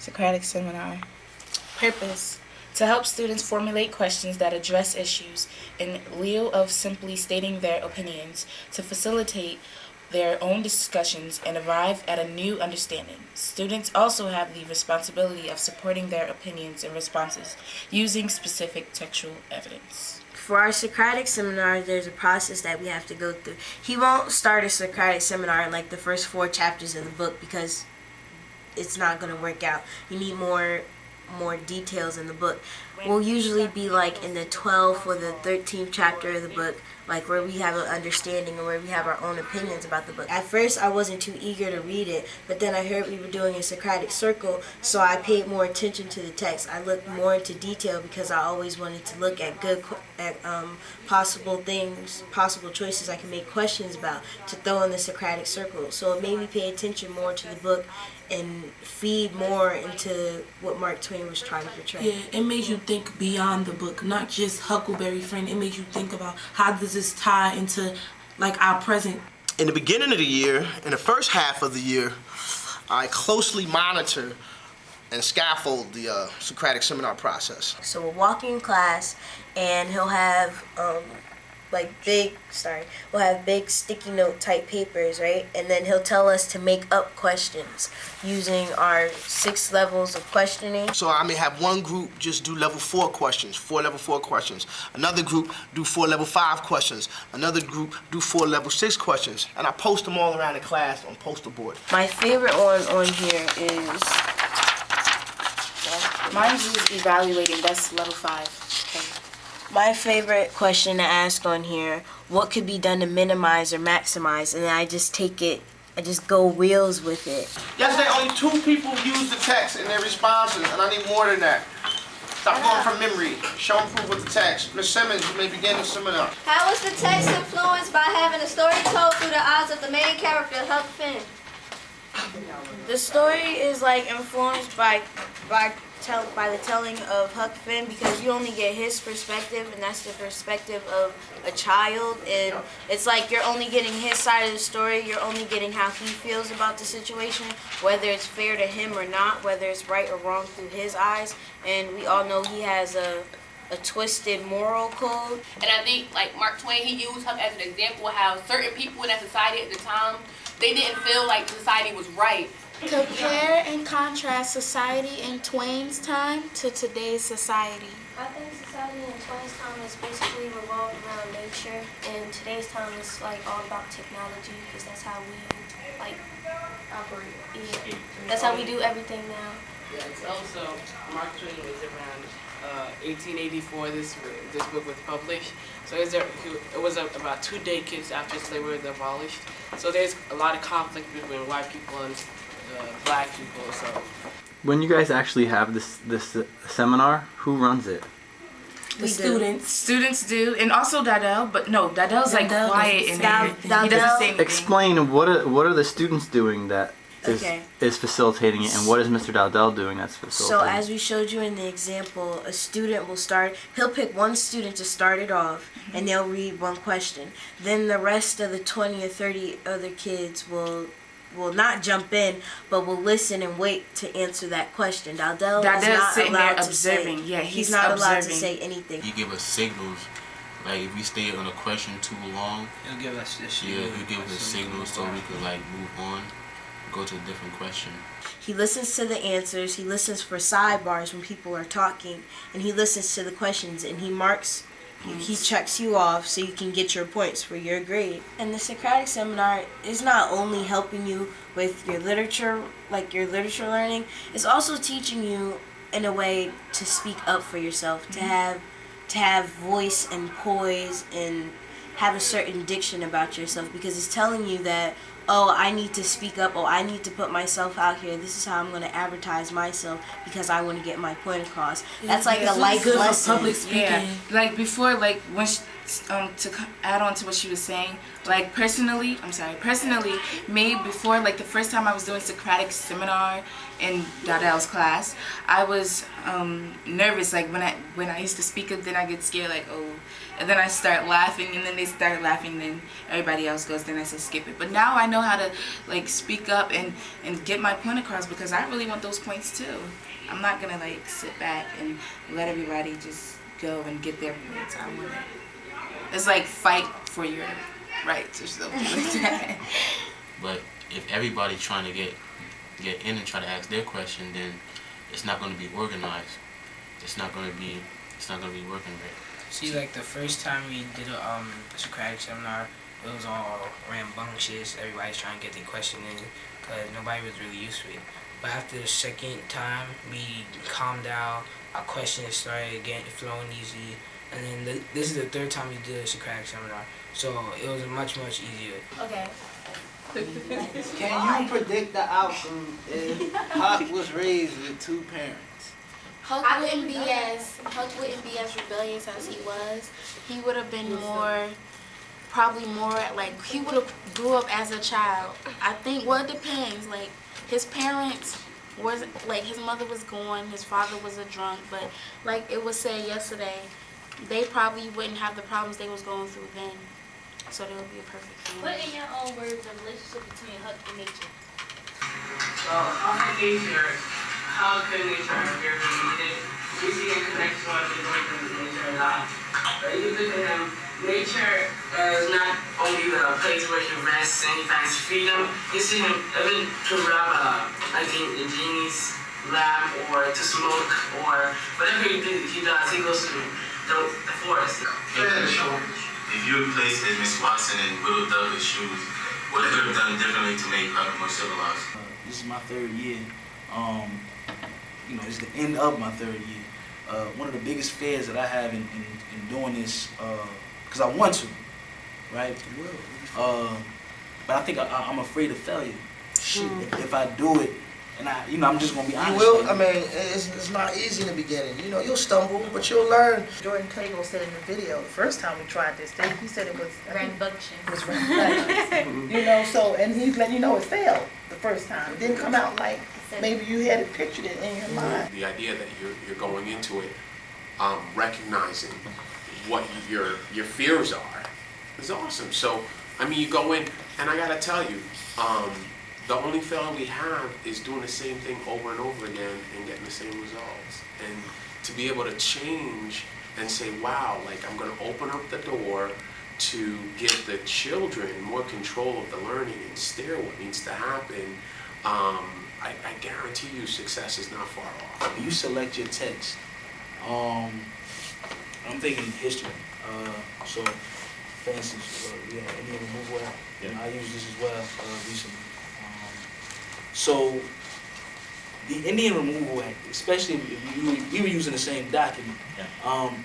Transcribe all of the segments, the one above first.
Socratic seminar. Purpose: to help students formulate questions that address issues in lieu of simply stating their opinions, to facilitate their own discussions and arrive at a new understanding. Students also have the responsibility of supporting their opinions and responses using specific textual evidence. For our Socratic seminar, there's a process that we have to go through. He won't start a Socratic seminar in like the first 4 chapters of the book because it's not going to work out. You need more details in the book. We'll usually be like in the 12th or the 13th chapter of the book, like where we have an understanding or where we have our own opinions about the book. At first I wasn't too eager to read it, but then I heard we were doing a Socratic circle, so I paid more attention to the text. I looked more into detail because I always wanted to look at possible things, possible choices I can make questions about to throw in the Socratic circle. So it made me pay attention more to the book and feed more into what Mark Twain was trying to portray. Yeah, it made you think beyond the book, not just Huckleberry Friend. It made you think about how does this tie into like our present. In the beginning of the year, in the first half of the year, I closely monitor and scaffold the Socratic seminar process. So we're walking in class and he'll have we'll have big sticky note type papers, right? And then he'll tell us to make up questions using our 6 levels of questioning. So I may have one group just do level 4 questions, 4 level 4 questions. Another group do 4 level 5 questions. Another group do 4 level 6 questions. And I post them all around the class on poster board. My favorite one on here is... Mine is evaluating, that's level 5. Okay. My favorite question to ask on here, what could be done to minimize or maximize? And then I just go reels with it. Yesterday, only 2 people used the text in their responses, and I need more than that. Stop going from memory. Show and prove with the text. Ms. Simmons, you may begin the seminar. How was the text influenced by having a story told through the eyes of the main character, Huck Finn? The story is like influenced by the telling of Huck Finn because you only get his perspective, and that's the perspective of a child, and it's like you're only getting his side of the story. You're only getting how he feels about the situation, whether it's fair to him or not, whether it's right or wrong through his eyes. And we all know he has a twisted moral code. And I think like Mark Twain, he used Huck as an example of how certain people in that society at the time, they didn't feel like the society was right. Compare and contrast society in Twain's time to today's society. I think society in Twain's time is basically revolved around nature, and today's time is like all about technology because that's how we like operate. Yeah. That's how we do everything now. Yeah, it's also Mark Twain was around 1884. This book was published. So it was about 2 decades after slavery was abolished. So there's a lot of conflict between white people and black people. So when you guys actually have this seminar, who runs it? The students. Students do, and also Dardell, but no, Dardell's like quiet in there. He doesn't say anything. Explain what are the students doing that is facilitating it, and what is Mr. Dowdell doing that's facilitating? So as we showed you in the example, a student will start, he'll pick one student to start it off, and they'll read one question. Then the rest of the 20 or 30 other kids will not jump in, but will listen and wait to answer that question. Dowdell is not sitting allowed there to observing. say, Yeah, he's not allowed to observing. say anything. He give us signals, like if we stay on a question too long, He'll give us this. he'll give us signals so we can like move on, go to a different question. He listens to the answers, he listens for sidebars when people are talking, and he listens to the questions, and he marks, he checks you off so you can get your points for your grade. And the Socratic seminar is not only helping you with your literature, like your literature learning, it's also teaching you in a way to speak up for yourself, to have voice and poise and have a certain diction about yourself, because it's telling you that, oh, I need to speak up, oh, I need to put myself out here, this is how I'm going to advertise myself because I want to get my point across. That's like a life lesson. Public speaking. Yeah. Like before, like when add on to what she was saying, like personally, me before, like the first time I was doing Socratic seminar in Dardell's class, I was nervous. Like when I used to speak up, then I get scared, like oh, and then I start laughing, and then they start laughing, then everybody else goes, then I say skip it. But now I know how to like speak up and get my point across, because I really want those points too. I'm not gonna like sit back and let everybody just go and get their points. I want it. It's like fight for your rights or something like that. But if everybody trying to get in and try to ask their question, then it's not going to be organized. It's not going to be working right. See, like the first time we did a Socratic seminar, it was all rambunctious. Everybody's trying to get their question in because nobody was really used to it. But after the second time, we calmed down. Our questions started getting flowing easy. And then this is the third time we did a Socratic seminar, so it was much easier. Okay. Can you predict the outcome if Huck was raised with two parents? Huck wouldn't be as rebellious as he was. He would have been probably more like, he would have grew up as a child. I think, well, it depends. Like, his parents was, like, his mother was gone, his father was a drunk, but like it was said yesterday, they probably wouldn't have the problems they was going through then. So there would be a perfect family. Put in your own words the relationship between Huck and nature. How can nature appear related? We see a connection with nature a lot. But you look at him, nature is not only the place where he rests and he finds freedom. You see him even to grab like the genie's lamp or to smoke or whatever he does, he goes to the forest. If you had placed Miss Watson in Will Douglas' shoes, what could have done differently to make Huck more civilized? This is my third year. It's the end of my third year. One of the biggest fears that I have in doing this, because I want to, right? But I think I'm afraid of failure. If I do it, and I'm just gonna be honest. You will. I mean, it's not easy in the beginning. You'll stumble, but you'll learn. Jordan Cagle said in the video, the first time we tried this, he said it was rambunctious. It was rambunctious. So, and he's letting you know it failed the first time. It didn't come out like maybe you had it pictured it in your mind. The idea that you're going into it, recognizing what your fears are, is awesome. So, I mean, you go in, and I gotta tell you, the only failure we have is doing the same thing over and over again and getting the same results. And to be able to change and say, wow, like I'm going to open up the door to give the children more control of the learning and steer what needs to happen, I guarantee you success is not far off. You select your text. I'm thinking history. So, for instance, Indian removal act. Yeah. I use this as well recently. So, the Indian Removal Act, especially if we were using the same document,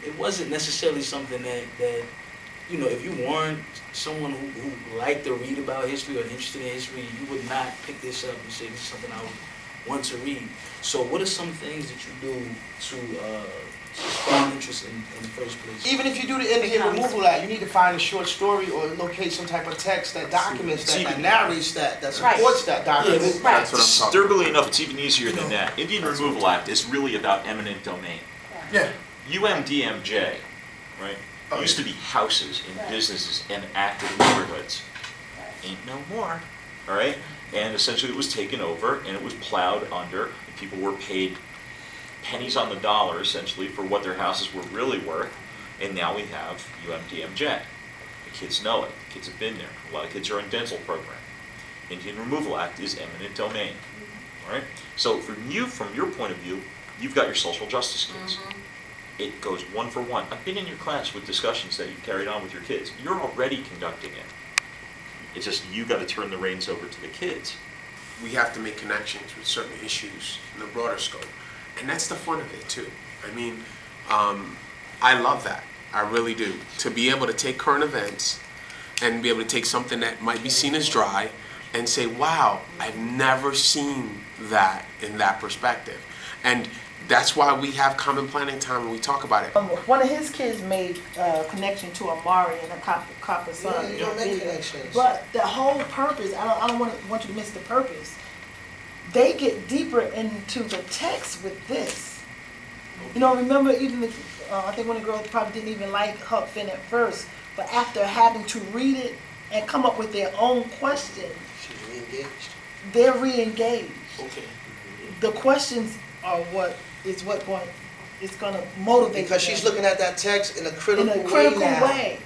it wasn't necessarily something that if you weren't someone who liked to read about history or interested in history, you would not pick this up and say this is something I would want to read. So, what are some things that you do to spark interest in the first place? Even if you do the Indian Removal Act, you need to find a short story or locate some type of text that documents that narrates that supports that document. Right. Disturbingly enough, it's even easier than that. Indian Removal Act is really about eminent domain. Yeah. UMDMJ, right, used to be houses and businesses and active neighborhoods. Ain't no more, all right? And essentially it was taken over and it was plowed under, and people were paid pennies on the dollar, essentially, for what their houses were really worth, and now we have UMDMJ. The kids know it. The kids have been there. A lot of kids are in dental program. Indian Removal Act is eminent domain. All right? So from your point of view, you've got your social justice kids. It goes one for one. I've been in your class with discussions that you've carried on with your kids. You're already conducting it. It's just you got to turn the reins over to the kids. We have to make connections with certain issues in the broader scope. And that's the fun of it too. I mean, I love that. I really do. To be able to take current events and be able to take something that might be seen as dry and say, wow, I've never seen that in that perspective. And That's why we have common planning time and we talk about it. One of his kids made a connection to Amari and a copper son. Yeah, you don't make connections. But the whole purpose, I don't want you to miss the purpose. They get deeper into the text with this. You know, remember even I think one of the girls probably didn't even like Huck Finn at first, but after having to read it and come up with their own question, She's re-engaged. they're re-engaged. Okay. The questions are what is going to motivate Because she's them looking at that text in a critical, in a critical way now. way.